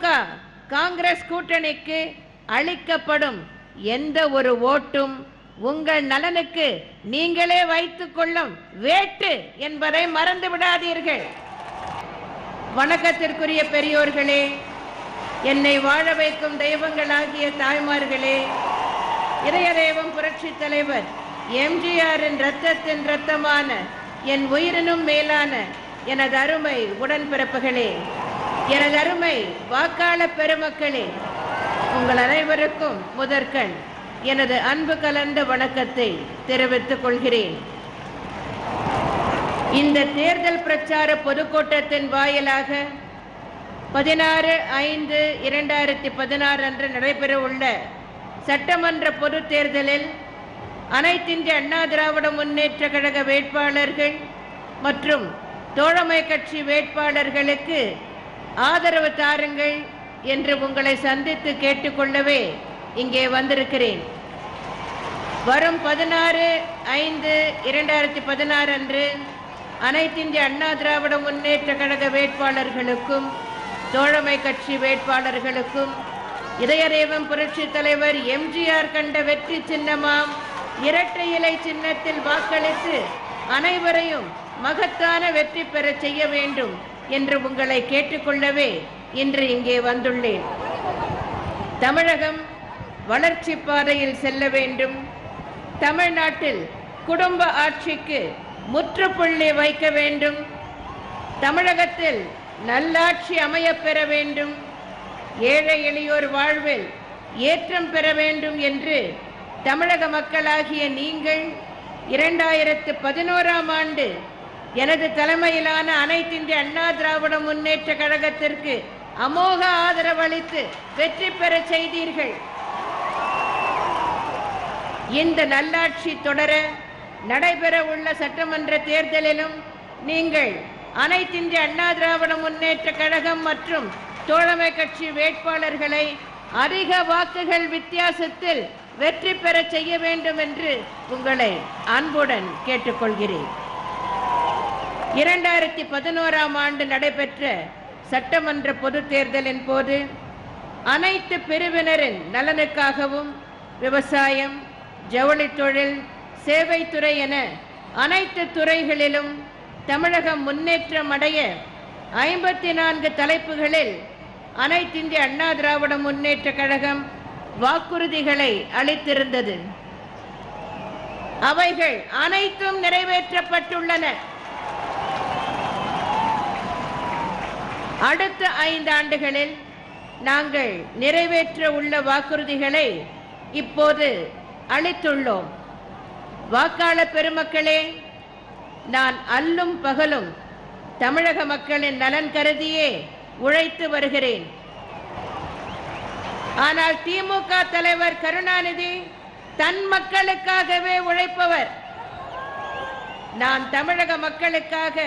திமுக காங்கிரஸ் கூட்டணிக்கு அளிக்கப்படும் எந்த ஒரு ஓட்டும் உங்கள் நலனுக்கு நீங்களே வைத்துக் கொள்ளும் வேட்டு என்பதை மறந்து விடாதீர்கள். வணக்கத்திற்குரிய பெரியோர்களே, என்னை வாழ வைக்கும் தெய்வங்களாகிய தாய்மார்களே, இதய தெய்வம் புரட்சி தலைவர் எம்ஜிஆரின் இரத்தத்தின் இரத்தமான என் உயிரினும் மேலான எனது அருமை உடன்பிறப்புகளே, எனது அருமை வாக்காளர் பெருமக்களே, உங்கள் அனைவருக்கும் முதற்கண் எனது அன்பு கலந்த வணக்கத்தை தெரிவித்துக் கொள்கிறேன். இந்த தேர்தல் பிரச்சார பொதுக்கூட்டத்தின் வாயிலாக 16/5/2016 அன்று நடைபெறவுள்ள சட்டமன்ற பொது தேர்தலில் அனைத்திந்திய அண்ணா திராவிட முன்னேற்ற கழக வேட்பாளர்கள் மற்றும் தோழமை கட்சி வேட்பாளர்களுக்கு ஆதரவு தாருங்கள் என்று உங்களை சந்தித்து கேட்டுக்கொள்ளவே இங்கே வந்திருக்கிறேன். வரும் 16/5/2016 அன்று அனைத்திந்திய அண்ணா திராவிட முன்னேற்ற கழக வேட்பாளர்களுக்கும் தோழமை கட்சி வேட்பாளர்களுக்கும் இதய தெய்வம் புரட்சி தலைவர் எம்ஜிஆர் கண்ட வெற்றி சின்னமாம் இரட்டை இலை சின்னத்தில் வாக்களித்து அனைவரையும் மகத்தான வெற்றி பெற செய்ய வேண்டும் என்று உங்களை கேட்டுக்கொள்ளவே இன்று இங்கே வந்துள்ளேன். தமிழகம் வளர்ச்சி பாதையில் செல்ல வேண்டும். தமிழ்நாட்டில் குடும்ப ஆட்சிக்கு முற்றுப்புள்ளி வைக்க வேண்டும். தமிழகத்தில் நல்லாட்சி அமையப்பெற வேண்டும். ஏழை எளியோர் வாழ்வில் ஏற்றம் பெற வேண்டும் என்று தமிழக மக்களாகிய நீங்கள் 2011ஆம் ஆண்டு எனது தலைமையிலான அனைத்திந்திய அண்ணா திராவிட முன்னேற்ற கழகத்திற்கு அமோக ஆதரவு அளித்து வெற்றி பெற செய்தீர்கள். இந்த நல்லாட்சி தொடர நடைபெற உள்ள சட்டமன்ற தேர்தலிலும் நீங்கள் அனைத்திந்திய அண்ணா திராவிட முன்னேற்ற கழகம் மற்றும் தோழமை கட்சி வேட்பாளர்களை அதிக வாக்குகள் வித்தியாசத்தில் வெற்றி பெற செய்ய வேண்டும் என்று உங்களை அன்புடன் கேட்டுக்கொள்கிறேன். 2011ஆம் ஆண்டு நடைபெற்ற சட்டமன்ற பொது தேர்தலின் போது அனைத்து பிரிவினரின் நலனுக்காகவும் விவசாயம், ஜவுளி தொழில், சேவைத்துறை என அனைத்து துறைகளிலும் தமிழகம் முன்னேற்றம் அடைய 54 தலைப்புகளில் அனைத்திந்திய அண்ணா திராவிட முன்னேற்ற கழகம் வாக்குறுதிகளை அளித்திருந்தது. அவைகள் அனைத்தும் நிறைவேற்றப்பட்டுள்ளன. அடுத்த 5 ஆண்டுகளில் நாங்கள் நிறைவேற்ற உள்ள வாக்குறுதிகளை இப்போது அளித்துள்ளோம். வாக்காளர் பெருமக்களே, நான் அல்லும் பகலும் தமிழக மக்களின் நலன் கருதியே உழைத்து வருகிறேன். ஆனால் திமுக தலைவர் கருணாநிதி தன் மக்களுக்காகவே உழைப்பவர். நான் தமிழக மக்களுக்காக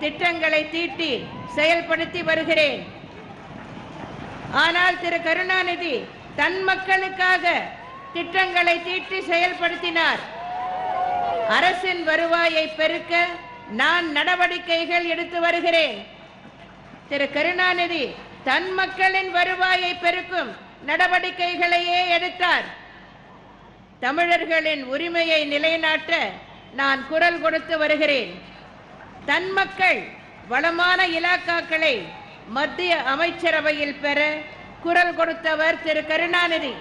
திட்டங்களை தீட்டி செயல்படுத்தி வருகிறேன். ஆனால் திரு கருணாநிதி தன் மக்களுக்காக திட்டங்களை தீட்டி செயல்படுத்தினார். அரசின் வருவாயை பெருக்க நான் நடவடிக்கைகள் எடுத்து வருகிறேன். திரு கருணாநிதி தன் மக்களின் வருவாயை பெருக்கும் நடவடிக்கைகளையே எடுத்தார். தமிழர்களின் உரிமையை நிலைநாட்ட நான் குரல் கொடுத்து வருகிறேன். தன் மக்கள் வளமான இலாக்காக்களை மத்திய அமைச்சரவையில் பெற குரல் கொடுத்தவர் திரு கருணாநிதி.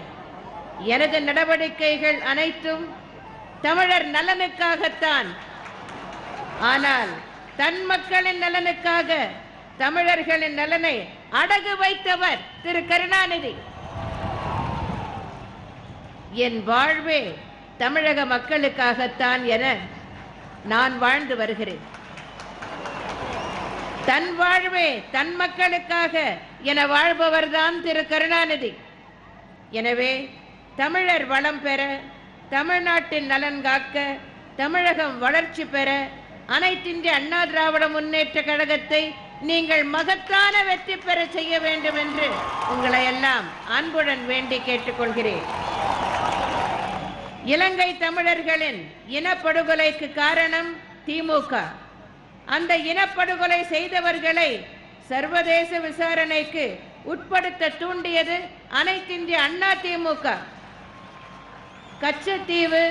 எனது நடவடிக்கைகள் அனைத்தும் தமிழர் நலனுக்காகத்தான். ஆனால் தன் மக்களின் நலனுக்காக தமிழர்களின் நலனை அடகு வைத்தவர் திரு கருணாநிதி. என் வாழ்வே தமிழக மக்களுக்காகத்தான் என நான் வாழ்ந்து வருகிறேன். தன் வாழ்வே தன் மக்களுக்காக என வாழ்பவர்தான் திரு கருணாநிதி. எனவே தமிழர் வளம் பெற, தமிழ்நாட்டின் நலன் காக்க, தமிழகம் வளர்ச்சி பெற அனைத்திந்திய அண்ணா திராவிட முன்னேற்ற கழகத்தை நீங்கள் மகத்தான வெற்றி பெற செய்ய வேண்டும் என்று உங்களை எல்லாம் அன்புடன் வேண்டி கேட்டுக்கொள்கிறேன். இலங்கை தமிழர்களின் இனப்படுகொலைக்கு காரணம் திமுக. அந்த இனப்படுகொலை செய்தவர்களை சர்வதேச விசாரணைக்கு உட்படுத்த தூண்டியது அனைத்திந்திய அண்ணா திமுக. கச்சத்தீவு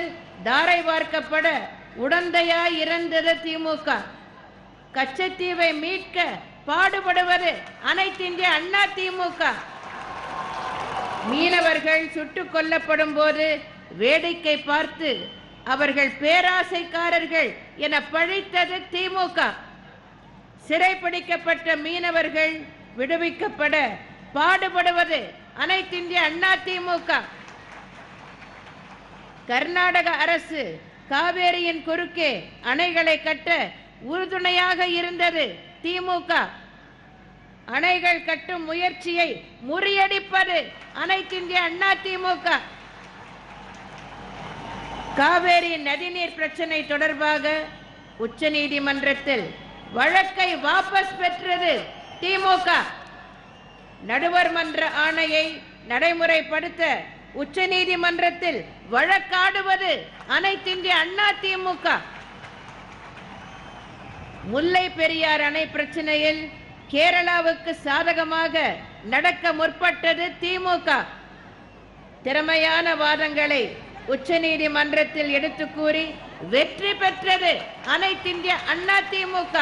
தாரை வார்க்கப்பட உடந்தையாய் இருந்தது திமுக. கச்சத்தீவை மீட்க பாடுபடுவது அனைத்திந்திய அண்ணா திமுக. மீனவர்கள் சுட்டுக் கொல்லப்படும் போது வேடிக்கை பார்த்து அவர்கள் பேராசைக்காரர்கள் என பழித்தது திமுக. சிறைப்பிடிக்கப்பட்ட மீனவர்கள் விடுவிக்கப்பட பாடுபடுவது அனைத்திந்திய அண்ணா திமுக. கர்நாடக அரசு காவேரியின் குறுக்கே அணைகளை கட்ட உறுதுணையாக இருந்தது திமுக. அணைகள் கட்டும் முயற்சியை முறியடிப்பது அனைத்திந்திய அண்ணா திமுக. காவேரி நதிநீர் பிரச்சனை தொடர்பாக உச்சநீதிமன்றத்தில் வழக்கை வாபஸ் பெற்றது திமுக. நடுவர் மன்ற ஆணையை நடைமுறைப்படுத்த உச்சநீதிமன்றத்தில் வழக்காடுவது அனைத்திந்திய அண்ணா திமுக. முல்லை பெரியார் அணை பிரச்சனையில் கேரளாவுக்கு சாதகமாக நடக்க முற்பட்டது திமுக. திறமையான வாதங்களை உச்சநீதிமன்றத்தில் எடுத்து கூறி வெற்றி பெற்றது அனைத்திந்திய அண்ணா திமுக.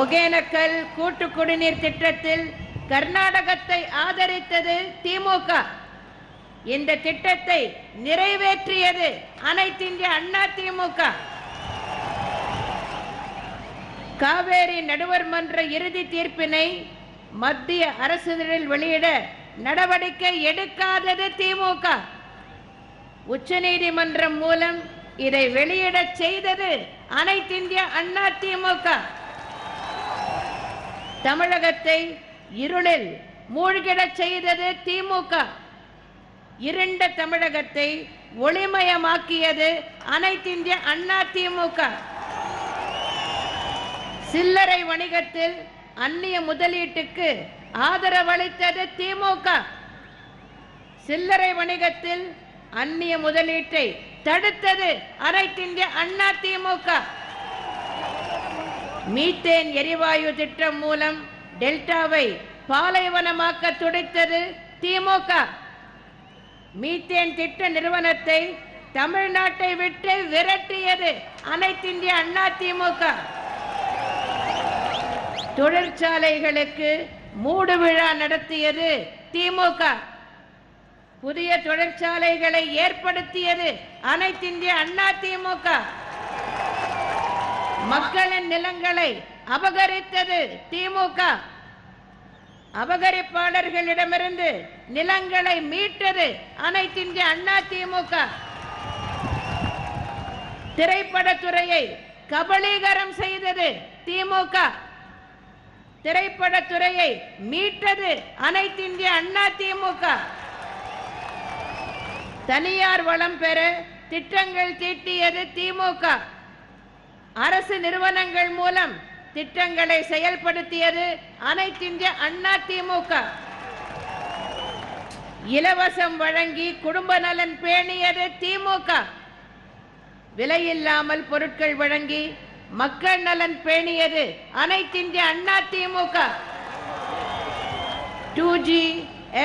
ஒகேனக்கல் கூட்டு குடிநீர் திட்டத்தில் கர்நாடகத்தை ஆதரித்தது திமுக. இந்த திட்டத்தை நிறைவேற்றியது அனைத்திந்திய அண்ணா திமுக. காவேரி நடுவர் மன்ற இறுதி தீர்ப்பினை மத்திய அரசிதழில் வெளியிட நடவடிக்கை எடுக்காதது திமுக. உச்சநீதிமன்றம் மூலம் இதை வெளியிட செய்தது அனைத்திந்திய அண்ணா திமுக. தமிழகத்தை இருளில் மூழ்கிடச் செய்தது திமுக. இருண்ட தமிழகத்தை ஒளிமயமாக்கியது அனைத்திந்திய அண்ணா திமுக. சில்லறை வணிகத்தில் அந்நிய முதலீட்டுக்கு ஆதரவளித்தது திமுக. சில்லறை வணிகத்தில் அந்நிய முதலீட்டை தடுத்தது அனைத்திந்திய அண்ணா திமுக. மீத்தேன் எரிவாயு திட்டம் மூலம் டெல்டாவை பாலைவனமாக்க துடித்தது திமுக. மீத்தேன் திட்ட நிறுவனத்தை தமிழ்நாட்டை விட்டு விரட்டியது அனைத்திந்திய அண்ணா திமுக. தொழிற்சாலைகளுக்கு மூடு விழா நடத்தியது திமுக. புதிய தொழிற்சாலைகளை ஏற்படுத்தியது அனைத்திந்திய அண்ணா திமுக. மக்களின் நிலங்களை அபகரித்தது திமுக. அபகரிப்பாளர்களிடமிருந்து நிலங்களை மீட்டது அனைத்திந்திய அண்ணா திமுக. திரைப்படத்துறையை கபலீகரம் செய்தது திமுக. திரைப்படத்துறையை மீட்டது அனைத்திந்திய அண்ணா திமுக. தனியார் வளம் பெற திட்டங்கள் தீட்டியது திமுக. அரசு நிறுவனங்கள் மூலம் திட்டங்களை செயல்படுத்தியது அனைத்திந்திய அண்ணா திமுக. இலவசம் வழங்கி குடும்ப நலன் பேணியது திமுக. விலையில்லாமல் பொருட்கள் வழங்கி மக்கள் நலன் பேணியது அனைத்திந்திய Anna DMK. 2G,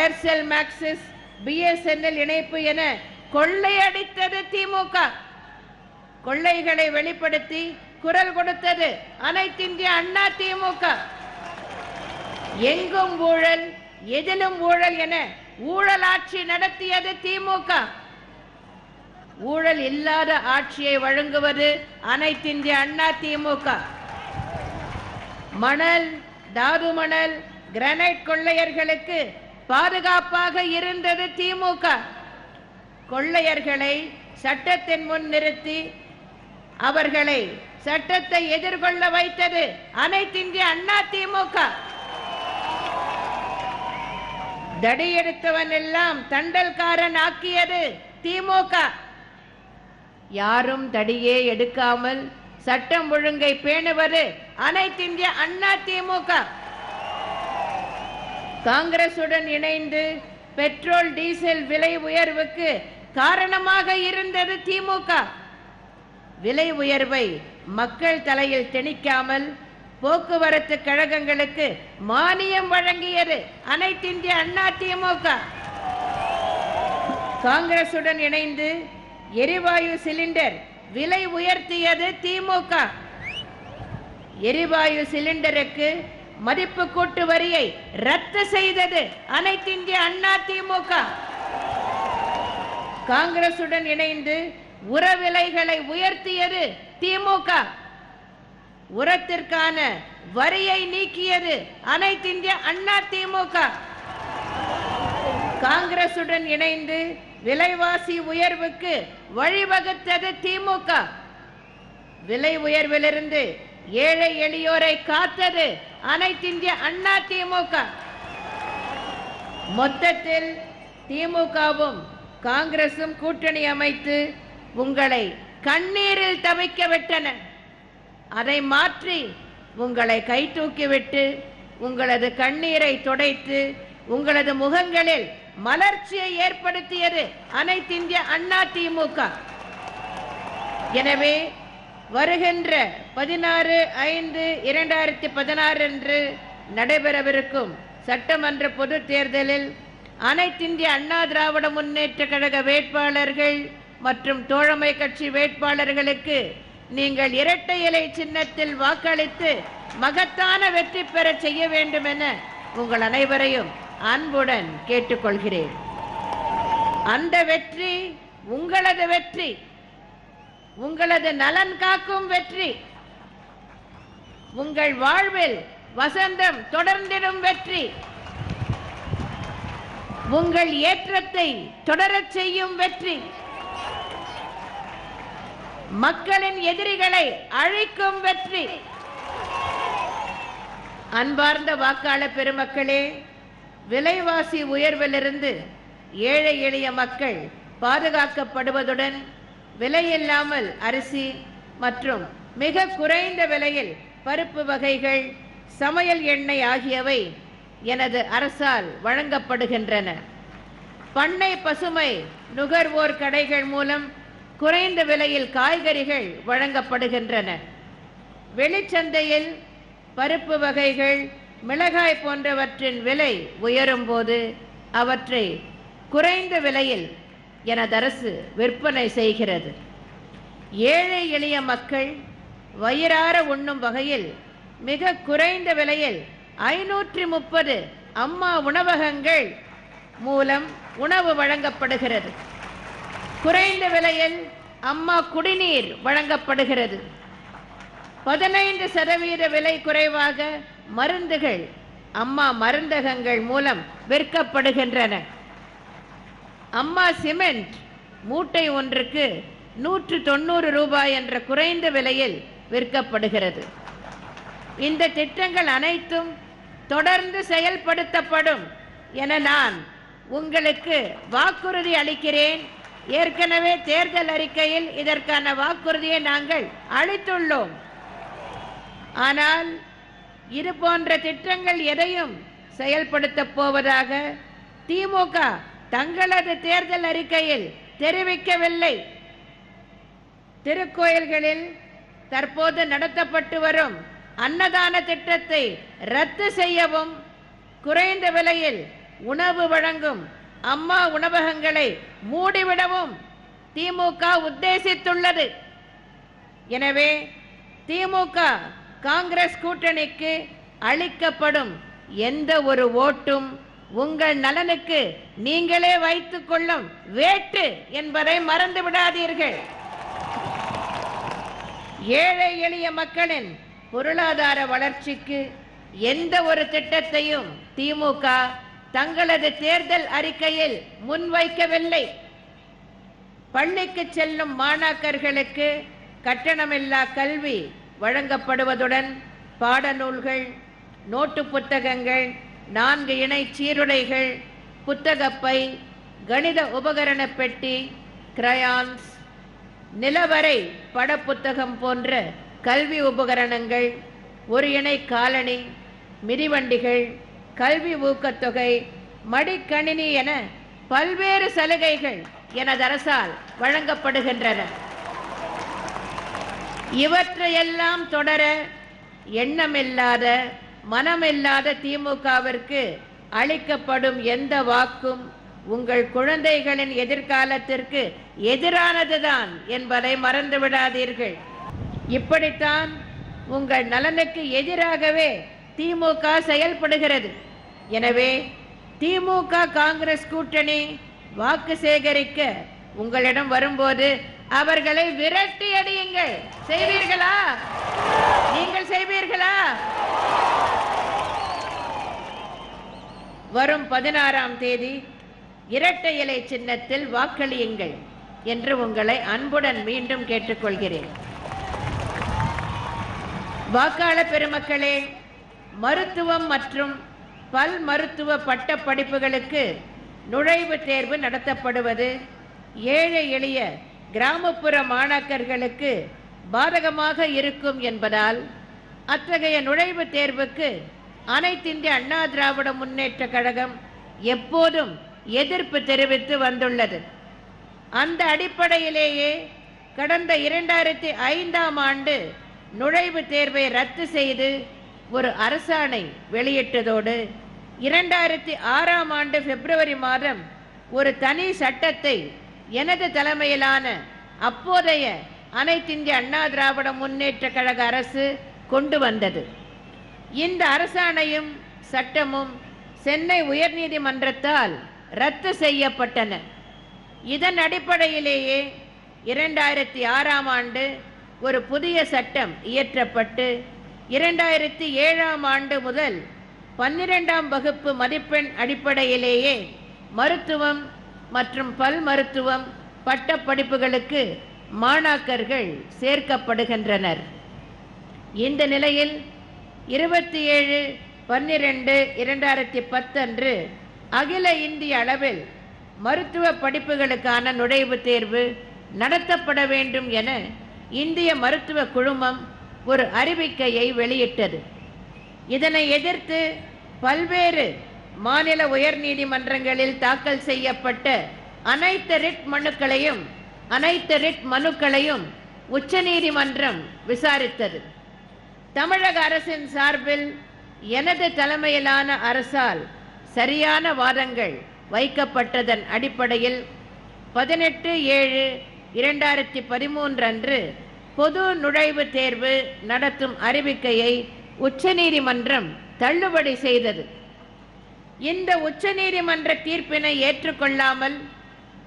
Aircel Maxis, BSNL இணைப்பு என கொள்ளையடித்தது திமுக. கொள்ளைகளை வெளிப்படுத்தி குரல் கொடுத்தது அனைத்திந்திய அண்ணா திமுக. எங்கும் ஊழல், எதிலும் ஊழல் என ஊழல் ஆட்சி நடத்தியது திமுக. ஊழல் இல்லாத ஆட்சியை வழங்குவது அனைத்திந்திய அண்ணா திமுக. மணல், தாது மணல், கிரானைட் கொள்ளையர்களுக்கு பாதுகாப்பாக இருந்தது திமுக. கொள்ளையர்களை சட்டத்தின் முன் நிறுத்தி அவர்களை சட்டத்தை எதிர்கொள்ள வைத்தது அனைத்திந்திய அண்ணா திமுக. தடியெடுத்தவன் எல்லாம் தண்டல்காரன் ஆக்கியது திமுக. யாரும் தடியே எடுக்காமல் சட்டம் ஒழுங்கை பேணுவது அனைத்திந்திய அண்ணா திமுக. காங்கிரசுடன் இணைந்து பெட்ரோல் டீசல் விலை உயர்வுக்கு காரணமாக இருந்தது திமுக. விலை உயர்வை மக்கள் தலையில் திணிக்காமல் போக்குவரத்து கழகங்களுக்கு மானியம் வழங்கியது அனைத்திந்திய அண்ணா திமுக. காங்கிரசுடன் இணைந்து எரிவாயு சிலிண்டர் விலை உயர்த்தியது திமுக. எரிவாயு சிலிண்டருக்கு மதிப்பு கூட்டு வரியை ரத்து செய்தது அனைத்திந்திய அண்ணா திமுக. காங்கிரசுடன் இணைந்து உர விலைகளை உயர்த்தியது திமுக. உரத்திற்கான வரியை நீக்கியது அனைத்திந்திய அண்ணா திமுக. காங்கிரசுடன் இணைந்து விலைவாசி உயர்வுக்கு வழிவகுத்தது திமுக. விலை உயர்விலிருந்து ஏழை எளியோரை காத்தது அனைத்திந்திய அண்ணா திமுக. மொத்தத்தில் திமுகவும் காங்கிரசும் கூட்டணி அமைத்து உங்களை கண்ணீரில் தவிக்க விட்டன. அதை மாற்றி உங்களை கை தூக்கிவிட்டு உங்களது கண்ணீரை துடைத்து உங்களது முகங்களில் மலர்ச்சியை ஏற்படுத்தியது அனைத்திந்திய அண்ணா திமுக. எனவே வருகின்ற 16/5/2016 அன்று நடைபெறவிருக்கும் சட்டமன்ற பொது தேர்தலில் அனைத்திந்திய அண்ணா திராவிட முன்னேற்ற கழக வேட்பாளர்கள் மற்றும் தோழமை கட்சி வேட்பாளர்களுக்கு நீங்கள் இரட்டை இலை சின்னத்தில் வாக்களித்து மகத்தான வெற்றி பெற செய்ய வேண்டும் என உங்கள் அனைவரையும் அன்புடன் கேட்டுக்கொள்கிறேன். அந்த வெற்றி உங்களது வெற்றி, உங்களது நலன் காக்கும் வெற்றி, உங்கள் வாழ்வில் வசந்தம் தொடர்ந்திடும் வெற்றி, உங்கள் ஏற்றத்தை தொடரச் செய்யும் வெற்றி, மக்களின் எதிரிகளை அழிக்கும் வெற்றி. அன்பார்ந்த வாக்காளர் பெருமக்களே, விலைவாசி உயர்விலிருந்து ஏழை எளிய மக்கள் பாதுகாக்கப்படுவதுடன் விலையில்லாமல் அரிசி மற்றும் மிக குறைந்த விலையில் பருப்பு வகைகள், சமையல் எண்ணெய் ஆகியவை எனது அரசால் வழங்கப்படுகின்றன. பண்ணை பசுமை நுகர்வோர் கடைகள் மூலம் குறைந்த விலையில் காய்கறிகள் வழங்கப்படுகின்றன. வெளிச்சந்தையில் பருப்பு வகைகள், மிளகாய் போன்றவற்றின் விலை உயரும் போது அவற்றை குறைந்த விலையில் எனது அரசு விற்பனை செய்கிறது. ஏழை எளிய மக்கள் வயிறார உண்ணும் வகையில் மிக குறைந்த விலையில் 530 அம்மா உணவகங்கள் மூலம் உணவு வழங்கப்படுகிறது. குறைந்த விலையில் அம்மா குடிநீர் வழங்கப்படுகிறது. 15% விலை குறைவாக மருந்துகள் அம்மா மருந்தகங்கள் மூலம் விற்கப்படுகின்றன. அம்மா சிமெண்ட் மூட்டை ஒன்றுக்கு 190 ரூபாய் என்ற குறைந்த விலையில் விற்கப்படுகிறது. இந்த திட்டங்கள் அனைத்தும் தொடர்ந்து செயல்படுத்தப்படும் என நான் உங்களுக்கு வாக்குறுதி அளிக்கிறேன். ஏற்கனவே தேர்தல் அறிக்கையில் இதற்கான வாக்குறுதியை நாங்கள் அளித்துள்ளோம். ஆனால் இது போன்ற திட்டங்கள் எதையும் செயல்படுத்த போவதாக திமுக தங்களது தேர்தல் அறிக்கையில் தெரிவிக்கவில்லை. திருக்கோயில்களில் தற்போது நடத்தப்பட்டு வரும் அன்னதான திட்டத்தை ரத்து செய்யவும், குறைந்த விலையில் உணவு வழங்கும் அம்மா உணவகங்களை மூடிவிடவும் திமுக உத்தேசித்துள்ளது. எனவே திமுக காங்கிரஸ் கூட்டணிக்கு அளிக்கப்படும் எந்த ஒரு ஓட்டும் உங்கள் நலனுக்கு நீங்களே வைத்துக் கொள்ளும் வேட்டு என்பதை மறந்து விடாதீர்கள். ஏழை எளிய மக்களின் பொருளாதார வளர்ச்சிக்கு எந்த ஒரு திட்டத்தையும் திமுக தங்களது தேர்தல் அறிக்கையில் முன்வைக்கவில்லை. பள்ளிக்கு செல்லும் மாணாக்கர்களுக்கு கட்டணமில்லா கல்வி வழங்கப்படுவதுடன் பாடநூல்கள், நோட்டு புத்தகங்கள், 4 இணை சீருடைகள், புத்தகப்பை, கணித உபகரண பெட்டி, கிரையான்ஸ், நிலவரை படப்புத்தகம் போன்ற கல்வி உபகரணங்கள், 1 இணை காலணி, மிதிவண்டிகள், கல்வி ஊக்கத்தொகை, மடிக்கணினி என பல்வேறு சலுகைகள் எனது அரசால் வழங்கப்படுகின்றன. இவற்றையெல்லாம் தொடர எண்ணமில்லாத மனமில்லாத திமுகவிற்கு அளிக்கப்படும் எந்த வாக்கும் உங்கள் குழந்தைகளின் எதிர்காலத்திற்கு எதிரானதுதான் என்பதை மறந்து விடாதீர்கள். இப்படித்தான் உங்கள் நலனுக்கு எதிராகவே திமுக செயல்படுகிறது. எனவே திமுக காங்கிரஸ் கூட்டணி வாக்கு சேகரிக்க உங்களிடம் வரும்போது அவர்களை விரட்டி அடியுங்கள். செய்வீர்களா? நீங்கள் செய்வீர்களா? வரும் 16ஆம் தேதி இரட்டை இலை சின்னத்தில் வாக்களியுங்கள் என்று உங்களை அன்புடன் மீண்டும் கேட்டுக்கொள்கிறேன். வாக்காளர் பெருமக்களே, மருத்துவம் மற்றும் பல் மருத்துவ பட்ட படிப்புகளுக்கு நுழைவுத் தேர்வு நடத்தப்படுவது ஏழை எளிய கிராமப்புற மாணாக்கர்களுக்கு பாதகமாக இருக்கும் என்பதால் அத்தகைய நுழைவுத் தேர்வுக்கு அனைத்திந்திய அண்ணா திராவிட முன்னேற்ற கழகம் எப்போதும் எதிர்ப்பு தெரிவித்து வந்துள்ளது. அந்த அடிப்படையிலேயே கடந்த 2005ஆம் ஆண்டு நுழைவுத் தேர்வை ரத்து செய்து ஒரு அரசாணை வெளியிட்டதோடு 2006ஆம் ஆண்டு பிப்ரவரி மாதம் ஒரு தனி சட்டத்தை எனது தலைமையிலான அப்போதைய அனைத்திந்திய அண்ணா திராவிட முன்னேற்ற கழக அரசு கொண்டு வந்தது. இந்த அரசாணையும் சட்டமும் சென்னை உயர்நீதிமன்றத்தால் ரத்து செய்யப்பட்டன. இதன் அடிப்படையிலேயே 2006ஆம் ஆண்டு ஒரு புதிய சட்டம் இயற்றப்பட்டு 2007ஆம் ஆண்டு முதல் 12ஆம் வகுப்பு மதிப்பெண் அடிப்படையிலேயே மருத்துவம் மற்றும் பல் மருத்துவம் பட்ட படிப்புகளுக்கு மாணாக்கர்கள் சேர்க்கப்படுகின்றனர். இந்த நிலையில் 27/12/2010 அன்று அகில இந்திய அளவில் மருத்துவ படிப்புகளுக்கான நுழைவுத் தேர்வு நடத்தப்பட வேண்டும் என இந்திய மருத்துவ குழுமம் ஒரு அறிவிக்கையை வெளியிட்டது. இதனை எதிர்த்து பல்வேறு மாநில உயர்நீதிமன்றங்களில் தாக்கல் செய்யப்பட்ட அனைத்து ரிட் மனுக்களையும் உச்சநீதிமன்றம் விசாரித்தது. தமிழக அரசின் சார்பில் எனது தலைமையிலான அரசால் சரியான வாதங்கள் வைக்கப்பட்டதன் அடிப்படையில் 18/7/2013 அன்று பொது நுழைவுத் தேர்வு நடத்தும் அறிவிக்கையை உச்சநீதிமன்றம் தள்ளுபடி செய்தது. இந்த உச்சநீதிமன்ற தீர்ப்பினை ஏற்றுக்கொள்ளாமல்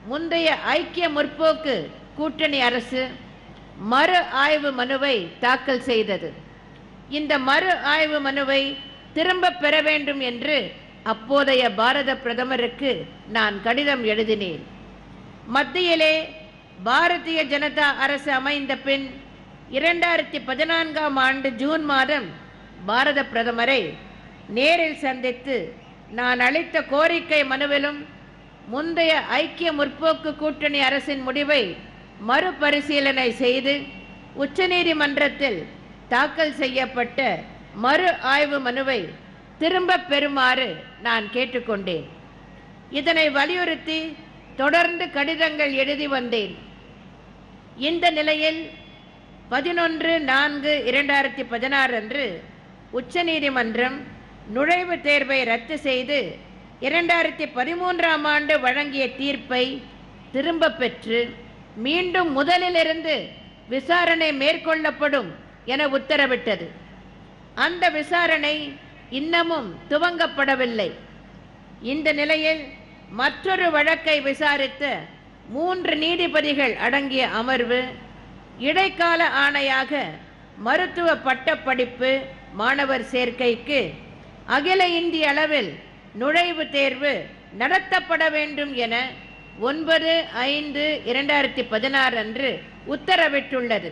முந்தைய ஐக்கிய முற்போக்கு கூட்டணி அரசு மறு ஆய்வு மனுவை தாக்கல் செய்தது. இந்த மறு ஆய்வு மனுவை திரும்ப பெற வேண்டும் என்று அப்போதைய பாரத பிரதமருக்கு நான் கடிதம் எழுதினேன். மத்தியிலே பாரதிய ஜனதா அரசு அமைந்த பின் 2014ஆம் ஆண்டு ஜூன் மாதம் பாரத பிரதமரை நேரில் சந்தித்து நான் அளித்த கோரிக்கை மனுவிலும் முந்தைய ஐக்கிய முற்போக்கு கூட்டணி அரசின் முடிவை மறுபரிசீலனை செய்து உச்சநீதிமன்றத்தில் தாக்கல் செய்யப்பட்ட மறு ஆய்வு மனுவை திரும்ப பெறுமாறு நான் கேட்டுக்கொண்டேன். இதனை வலியுறுத்தி தொடர்ந்து கடிதங்கள் எழுதி வந்தேன். இந்த நிலையில் 11/4/2016 அன்று உச்சநீதிமன்றம் நுழைவுத் தேர்வை ரத்து செய்து 2013ஆம் ஆண்டு வழங்கிய தீர்ப்பை திரும்ப பெற்று மீண்டும் முதலிலிருந்து விசாரணை மேற்கொள்ளப்படும் என உத்தரவிட்டது. அந்த விசாரணை இன்னமும் துவங்கப்படவில்லை. இந்த நிலையில் மற்றொரு வழக்கை விசாரித்த 3 நீதிபதிகள் அடங்கிய அமர்வு இடைக்கால ஆணையாக மருத்துவ பட்டப்படிப்பு மாணவர் சேர்க்கைக்கு அகில இந்திய அளவில் நுழைவுத் தேர்வு நடத்தப்பட வேண்டும் என 9/5/2016 அன்று உத்தரவிட்டுள்ளது.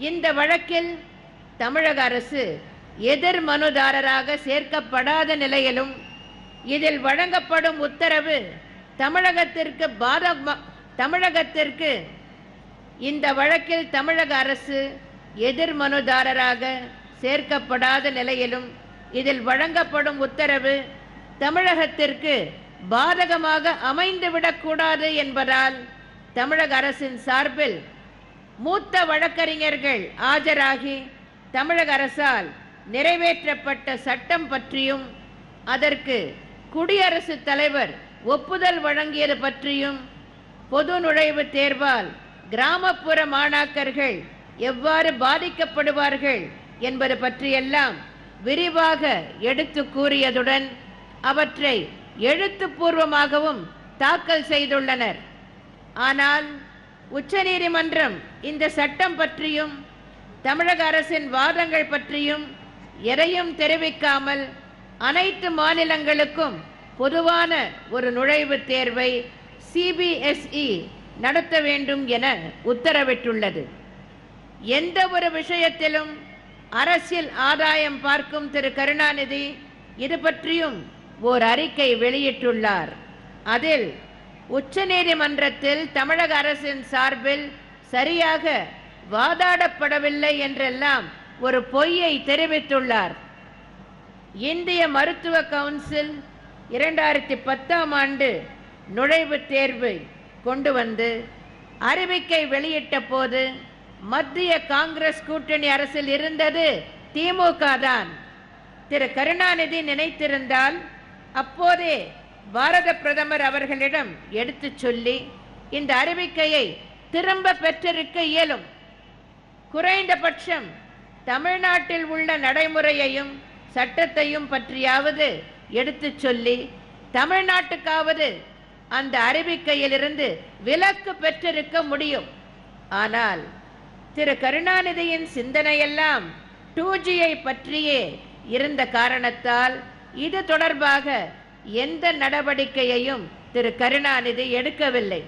இந்த வழக்கில் தமிழக அரசு எதிர் மனுதாரராக சேர்க்கப்படாத நிலையிலும் இதில் வழங்கப்படும் உத்தரவு தமிழகத்திற்கு இந்த வழக்கில் தமிழக அரசு எதிர் மனுதாரராக சேர்க்கப்படாத நிலையிலும் இதில் வழங்கப்படும் உத்தரவு தமிழகத்திற்கு பாதகமாக அமைந்துவிடக்கூடாது என்பதால் தமிழக அரசின் சார்பில் மூத்த வழக்கறிஞர்கள் ஆஜராகி தமிழக அரசால் நிறைவேற்றப்பட்ட சட்டம் பற்றியும் அதற்கு குடியரசுத் தலைவர் ஒப்புதல் வழங்கியது பற்றியும் பொது நுழைவுத் தேர்வால் கிராமப்புற மாணாக்கர்கள் எவ்வாறு பாதிக்கப்படுவார்கள் என்பது பற்றியெல்லாம் விரிவாக எடுத்து கூறியதுடன் அவற்றை எழுத்துப்பூர்வமாகவும் தாக்கல் செய்துள்ளனர். ஆனால் உச்சநீதிமன்றம் இந்த சட்டம் பற்றியும் தமிழக அரசின் வாதங்கள் பற்றியும் எதையும் தெரிவிக்காமல் அனைத்து மாநிலங்களுக்கும் பொதுவான ஒரு நுழைவுத் தேர்வை CBSE நடத்த வேண்டும் என உத்தரவிட்டுள்ளது. எந்த ஒரு விஷயத்திலும் அரசியல் ஆதாயம் பார்க்கும் திரு கருணாநிதி இது பற்றியும் ஓர் அறிக்கை வெளியிட்டுள்ளார். அதில் உச்சநீதிமன்றத்தில் தமிழக அரசின் சார்பில் சரியாக வாதாடப்படவில்லை என்றெல்லாம் ஒரு பொய்யை தெரிவித்துள்ளார். இந்திய மருத்துவ கவுன்சில் 2010ஆம் ஆண்டு நுழைவுத் தேர்வை கொண்டு வந்து அறிவிக்கை வெளியிட்ட போது மத்திய காங்கிரஸ் கூட்டணி அரசில் இருந்தது திமுக தான். திரு கருணாநிதி நினைத்திருந்தால் அப்போதே பாரத பிரதமர் அவர்களிடம் எடுத்து சொல்லி இந்த அறிவிக்கையை திரும்ப பெற்றிருக்க இயலும். குறைந்தபட்சம் தமிழ்நாட்டில் உள்ள நடைமுறையையும் சட்டத்தையும் பற்றியாவது எடுத்து சொல்லி தமிழ்நாட்டுக்காவது அந்த அறிவிக்கையிலிருந்து விலக்கு பெற்றிருக்க முடியும். ஆனால் திரு கருணாநிதியின் சிந்தனையெல்லாம் 2Gயை பற்றியே இருந்த காரணத்தால் இது தொடர்பாக எந்த நடவடிக்கையையும் திரு கருணாநிதி எடுக்கவில்லை.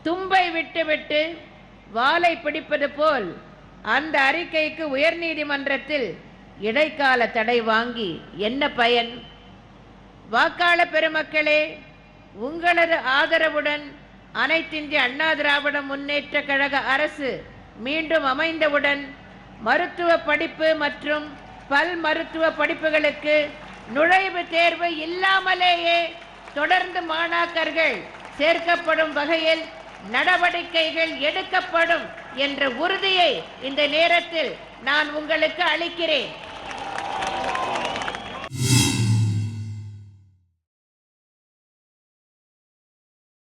தும்பை விட்டுவிட்டு வாலை பிடிப்பது போல் அந்த அறிக்கைக்கு உயர்நீதிமன்றத்தில் இடைக்கால தடை வாங்கி என்ன பயன்? வாக்காளர் பெருமக்களே, உங்களது ஆதரவுடன் அனைத்திந்திய அண்ணா திராவிட முன்னேற்ற கழக அரசு மீண்டும் அமைந்தவுடன் மருத்துவ படிப்பு மற்றும் பல் மருத்துவ படிப்புகளுக்கு நுழைவுத் தேர்வு இல்லாமலேயே தொடர்ந்து மாணாக்கர்கள் சேர்க்கப்படும் வகையில் நடவடிக்கைகள் எடுக்கப்படும் என்ற உறுதியை இந்த நேரத்தில் நான் உங்களுக்கு அளிக்கிறேன்.